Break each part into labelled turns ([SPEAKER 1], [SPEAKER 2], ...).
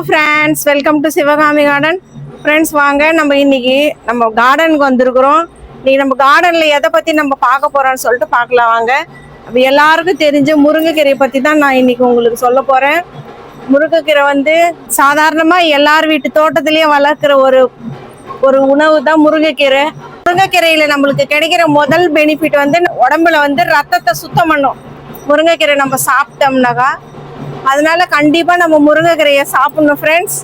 [SPEAKER 1] Friends, welcome to Sivakami garden. Friends, வாங்க நம்ம இன்னைக்கு நம்ம கார்டனுக்கு வந்திருக்கிறோம். இன்னைக்கு நம்ம கார்டனில் எதை பற்றி நம்ம பார்க்க போகிறோம்னு சொல்லிட்டு பார்க்கலாம் வாங்க. அப்போ எல்லாருக்கும் தெரிஞ்ச முருங்கைக்கீரையை பற்றி தான் நான் இன்னைக்கு உங்களுக்கு சொல்ல போகிறேன். முருங்கைக்கீரை வந்து சாதாரணமாக எல்லார் வீட்டு தோட்டத்திலேயே வளர்க்குற ஒரு உணவு தான் முருங்கைக்கீரை. முருங்கைக்கீரையில் நம்மளுக்கு கிடைக்கிற முதல் பெனிஃபிட் வந்து உடம்புல வந்து ரத்தத்தை சுத்தம் பண்ணும் முருங்கைக்கீரை நம்ம சாப்பிட்டோம்னாக்கா. அதனால கண்டிப்பாக நம்ம முருங்கைக்கீரையை சாப்பிடணும் ஃப்ரெண்ட்ஸ்.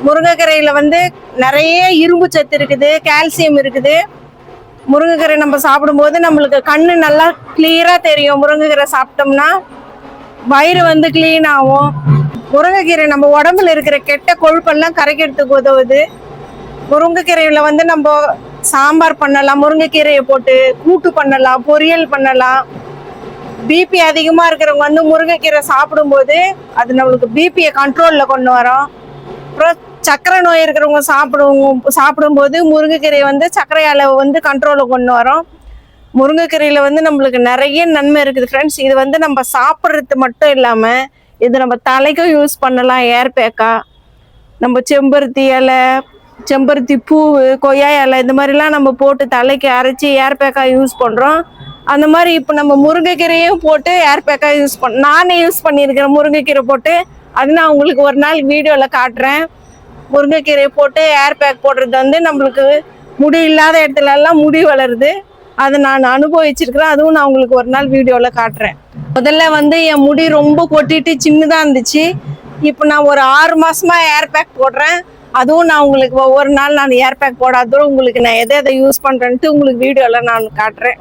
[SPEAKER 1] முருங்கைக்கீரையில் வந்து நிறைய இரும்பு சத்து இருக்குது, கால்சியம் இருக்குது. முருங்கைக்கீரை நம்ம சாப்பிடும்போது நம்மளுக்கு கண்ணு நல்லா கிளியராக தெரியும். முருங்கைக்கீரை சாப்பிட்டோம்னா வயிறு வந்து க்ளீன் ஆகும். முருங்கைக்கீரை நம்ம உடம்புல இருக்கிற கெட்ட கொழுப்பெல்லாம் கரைக்கிறதுக்கு உதவுது. முருங்கைக்கீரையில் வந்து நம்ம சாம்பார் பண்ணலாம், முருங்கைக்கீரையை போட்டு கூட்டு பண்ணலாம், பொரியல் பண்ணலாம். பிபி அதிகமாக இருக்கிறவங்க வந்து முருங்கைக்கீரை சாப்பிடும்போது அது நம்மளுக்கு பிபியை கண்ட்ரோலில் கொண்டு வரும். அப்புறம் சர்க்கரை நோய் இருக்கிறவங்க சாப்பிடும்போது முருங்கைக்கீரை வந்து சர்க்கரை அளவு வந்து கண்ட்ரோலில் கொண்டு வரும். முருங்கைக்கீரையில் வந்து நம்மளுக்கு நிறைய நன்மை இருக்குது ஃப்ரெண்ட்ஸ். இது வந்து நம்ம சாப்பிட்றது மட்டும் இல்லாமல் இது நம்ம தலைக்கும் யூஸ் பண்ணலாம். ஏர் பேக்கா நம்ம செம்பருத்தி இலை, செம்பருத்தி பூ, கொய்யா இலை இந்த மாதிரிலாம் நம்ம போட்டு தலைக்கு அரைச்சி ஏர் பேக்கா யூஸ் பண்ணுறோம். அந்த மாதிரி இப்போ நம்ம முருங்கைக்கீரையும் போட்டு ஏர் பேக்காக நானே யூஸ் பண்ணியிருக்கிறேன். முருங்கைக்கீரை போட்டு அது நான் உங்களுக்கு ஒரு நாள் வீடியோவில் காட்டுறேன். முருங்கைக்கீரையை போட்டு ஏர் பேக் போடுறது வந்து நம்மளுக்கு முடி இல்லாத இடத்துலலாம் முடி வளருது. அதை நான் அனுபவிச்சிருக்கிறேன். அதுவும் நான் உங்களுக்கு ஒரு நாள் வீடியோவில் காட்டுறேன். முதல்ல வந்து என் முடி ரொம்ப கொட்டிட்டு சின்னதாக இருந்துச்சு. இப்போ நான் ஒரு 6 மாதமாக ஏர் பேக் போடுறேன். அதுவும் நான் உங்களுக்கு ஒவ்வொரு நாள் நான் ஏர் பேக் போடாததும் உங்களுக்கு நான் எதை யூஸ் பண்ணுறேன்ட்டு உங்களுக்கு வீடியோவில் நான் காட்டுறேன்.